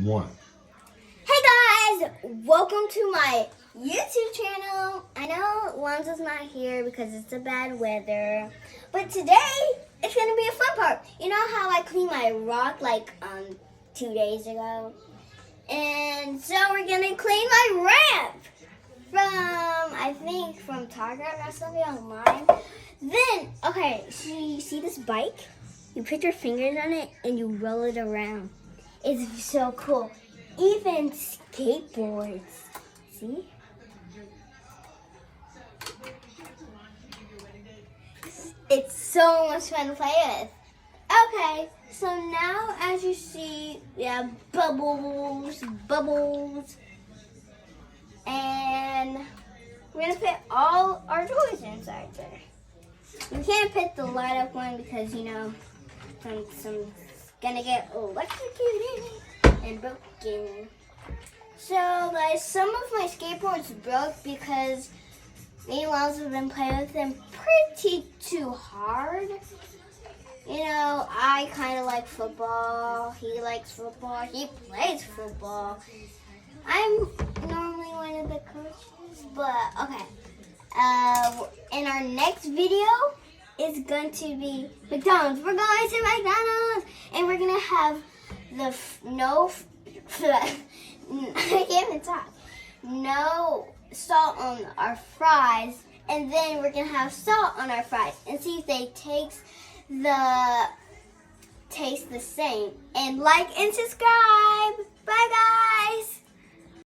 One. Hey guys, welcome to my YouTube channel. I know Lonzo's not here because it's a bad weather, but today it's gonna be a fun part. You know how I cleaned my rock like 2 days ago? And so we're gonna clean my ramp from Target or something online. Then, okay, so you see this bike? You put your fingers on it and you roll it around. It's so cool. Even skateboards. See? It's so much fun to play with. Okay, so now as you see, we have bubbles. And we're going to put all our toys inside there. We can't put the light up one because, you know, some gonna get electrocuted and broken. So guys, some of my skateboards broke because me and Miles have been playing with them pretty too hard. You know, I kind of like football. He likes football. He plays football. I'm normally one of the coaches, but okay. In our next video, it's going to be McDonald's. We're going to McDonald's, and we're gonna have I can't even talk. No salt on our fries, and then we're gonna have salt on our fries and see if they taste the same. And like and subscribe. Bye guys.